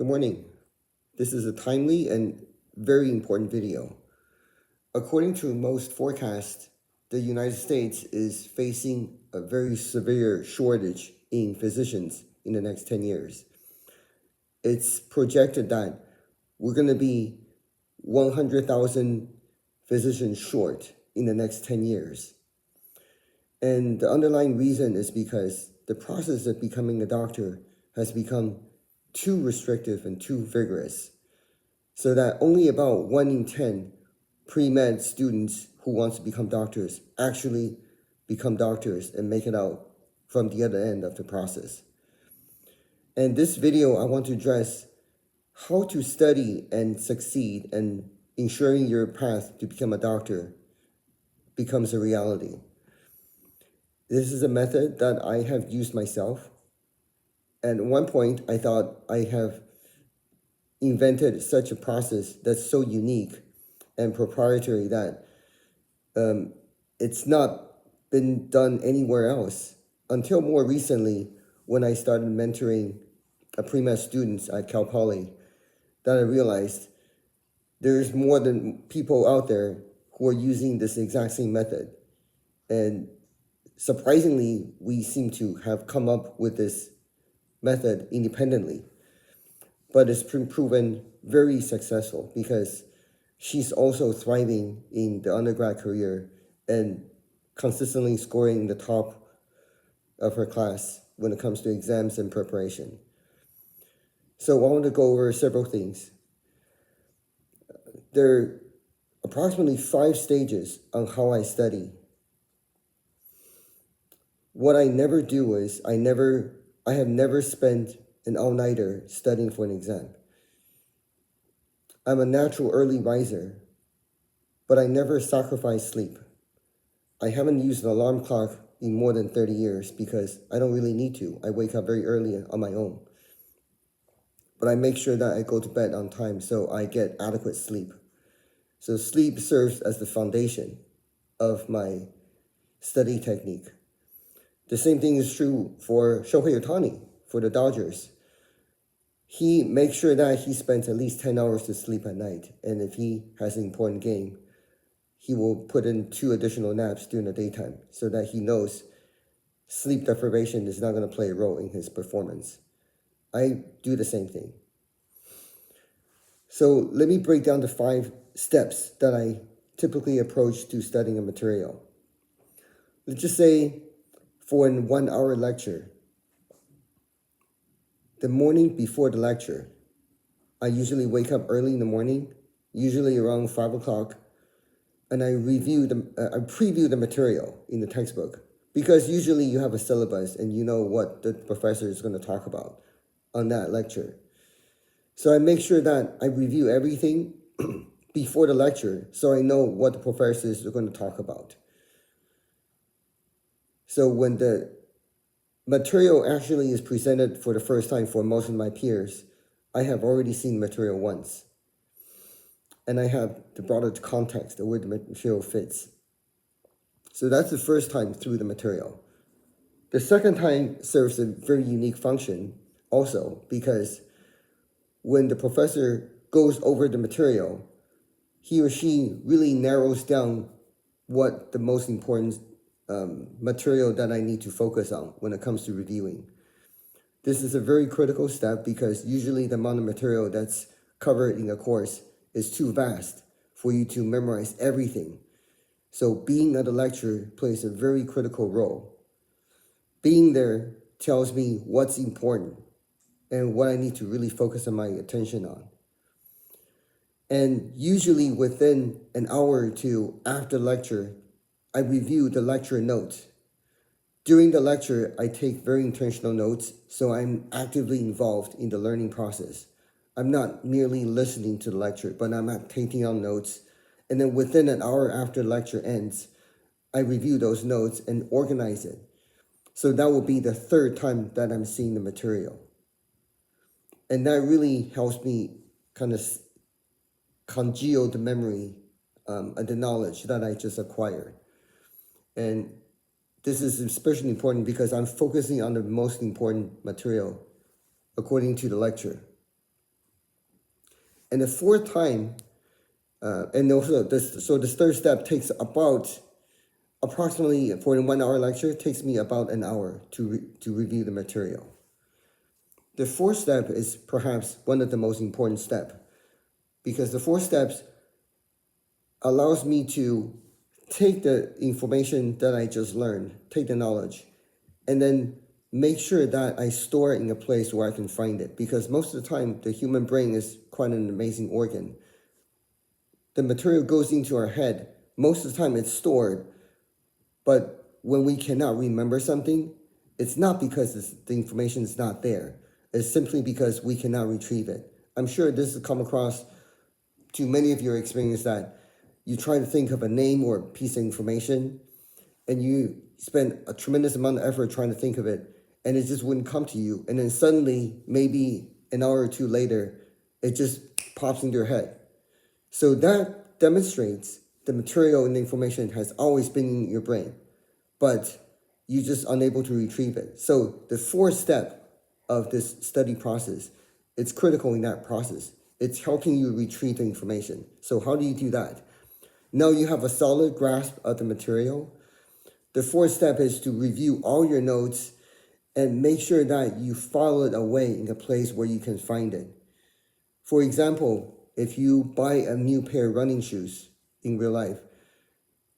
Good morning. This is a timely and very important video. According to most forecasts, the United States is facing a very severe shortage in physicians in the next 10 years. It's projected that we're going to be 100,000 physicians short in the next 10 years. And the underlying reason is because the process of becoming a doctor has become too restrictive and too vigorous, so that only about 1 in 10 pre-med students who want to become doctors actually become doctors and make it out from the other end of the process. And this video, I want to address how to study and succeed and ensuring your path to become a doctor becomes a reality. This is a method that I have used myself. And at one point, I thought I have invented such a process that's so unique and proprietary that it's not been done anywhere else until more recently when I started mentoring pre-med students at Cal Poly, that I realized there's more than people out there who are using this exact same method. And surprisingly, we seem to have come up with this method independently. But it's been proven very successful because she's also thriving in the undergrad career and consistently scoring in the top of her class when it comes to exams and preparation. So I want to go over several things. There are approximately 5 stages on how I study. What I never do is I have never spent an all-nighter studying for an exam. I'm a natural early riser, but I never sacrifice sleep. I haven't used an alarm clock in more than 30 years because I don't really need to. I wake up very early on my own. But I make sure that I go to bed on time so I get adequate sleep. So sleep serves as the foundation of my study technique. The same thing is true for Shohei Ohtani, for the Dodgers. He makes sure that he spends at least 10 hours to sleep at night. And if he has an important game, he will put in 2 additional naps during the daytime so that he knows sleep deprivation is not going to play a role in his performance. I do the same thing. So let me break down the 5 steps that I typically approach to studying a material. Let's just say for an 1-hour lecture, the morning before the lecture, I usually wake up early in the morning, usually around 5 o'clock, and I preview the material in the textbook, because usually you have a syllabus and you know what the professor is going to talk about on that lecture. So I make sure that I review everything before the lecture so I know what the professors are going to talk about. So when the material actually is presented for the first time for most of my peers, I have already seen material once. And I have the broader context of where the material fits. So that's the first time through the material. The second time serves a very unique function also, because when the professor goes over the material, he or she really narrows down what the most important material that I need to focus on when it comes to reviewing. This is a very critical step because usually the amount of material that's covered in a course is too vast for you to memorize everything. So being at a lecture plays a very critical role. Being there tells me what's important and what I need to really focus on my attention on. And usually within an hour or two after lecture, I review the lecture notes. During the lecture, I take very intentional notes, so I'm actively involved in the learning process. I'm not merely listening to the lecture, but I'm taking on notes. And then within an hour after the lecture ends, I review those notes and organize it. So that will be the 3rd time that I'm seeing the material. And that really helps me kind of congeal the memory and the knowledge that I just acquired. And this is especially important because I'm focusing on the most important material according to the lecture. And the fourth time, and also this third step takes about approximately, for a 1 hour lecture, it takes me about an hour to review the material. The fourth step is perhaps one of the most important steps, because the fourth steps allows me to take the information that I just learned, take the knowledge, and then make sure that I store it in a place where I can find it. Because most of the time, the human brain is quite an amazing organ. The material goes into our head. Most of the time, it's stored. But when we cannot remember something, it's not because the information is not there. It's simply because we cannot retrieve it. I'm sure this has come across to many of your experience that you try to think of a name or a piece of information, and you spend a tremendous amount of effort trying to think of it, and it just wouldn't come to you. And then suddenly, maybe an hour or two later, it just pops into your head. So that demonstrates the material and the information has always been in your brain, but you're just unable to retrieve it. So the fourth step of this study process, it's critical in that process. It's helping you retrieve the information. So how do you do that? Now you have a solid grasp of the material. The fourth step is to review all your notes and make sure that you file it away in a place where you can find it. For example, if you buy a new pair of running shoes in real life,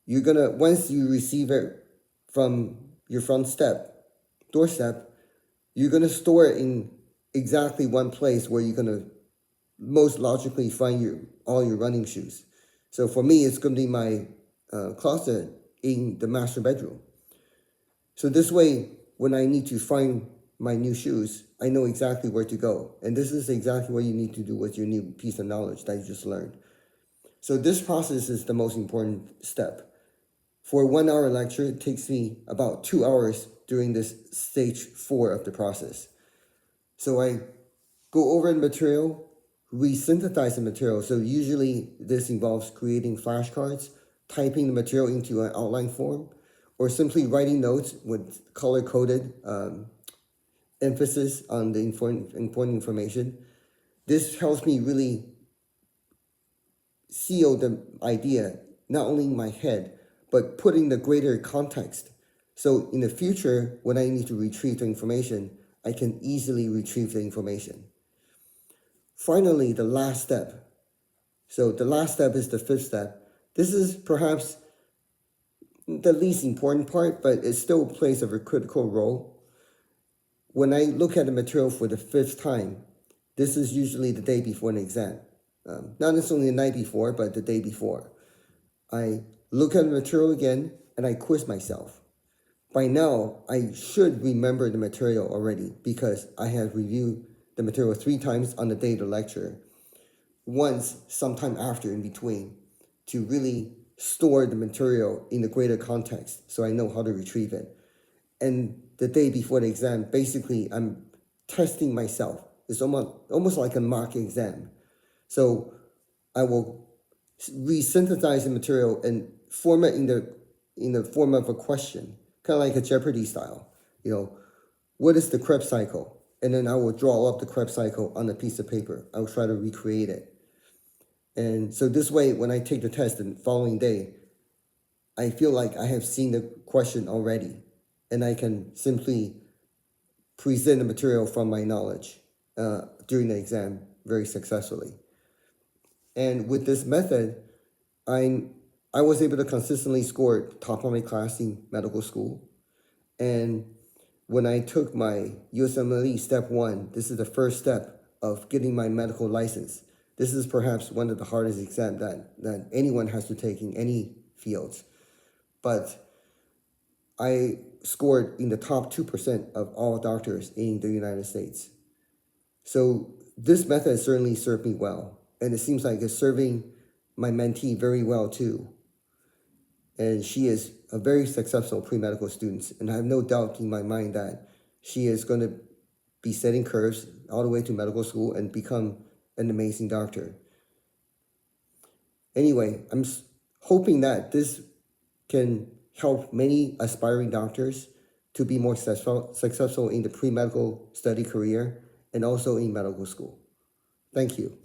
you're gonna, once you receive it from your front doorstep, you're gonna store it in exactly one place where you're gonna most logically find all your running shoes. So for me, it's gonna be my closet in the master bedroom. So this way, when I need to find my new shoes, I know exactly where to go. And this is exactly what you need to do with your new piece of knowledge that you just learned. So this process is the most important step. For a 1 hour lecture, it takes me about 2 hours during this stage 4 of the process. So I go over the material, resynthesize the material. So usually this involves creating flashcards, typing the material into an outline form, or simply writing notes with color-coded emphasis on the important information. This helps me really seal the idea, not only in my head, but putting the greater context. So in the future, when I need to retrieve the information, I can easily retrieve the information. Finally, the last step. So the last step is the fifth step. This is perhaps the least important part, but it still plays a critical role. When I look at the material for the fifth time, this is usually the day before an exam. Not necessarily the night before, but the day before. I look at the material again and I quiz myself. By now, I should remember the material already because I have reviewed the material 3 times on the day of the lecture, once sometime after in between, to really store the material in the greater context so I know how to retrieve it. And the day before the exam, basically I'm testing myself. It's almost like a mock exam. So I will resynthesize the material and form it in the form of a question, kind of like a Jeopardy style. What is the Krebs cycle? And then I will draw up the Krebs cycle on a piece of paper. I will try to recreate it. And so this way, when I take the test the following day, I feel like I have seen the question already, and I can simply present the material from my knowledge during the exam very successfully. And with this method, I was able to consistently score top of my class in medical school. And when I took my USMLE Step 1, this is the first step of getting my medical license. This is perhaps one of the hardest exams that anyone has to take in any fields. But I scored in the top 2% of all doctors in the United States. So this method certainly served me well. And it seems like it's serving my mentee very well too. And she is a very successful pre-medical student. And I have no doubt in my mind that she is going to be setting curves all the way to medical school and become an amazing doctor. Anyway, I'm hoping that this can help many aspiring doctors to be more successful in the pre-medical study career and also in medical school. Thank you.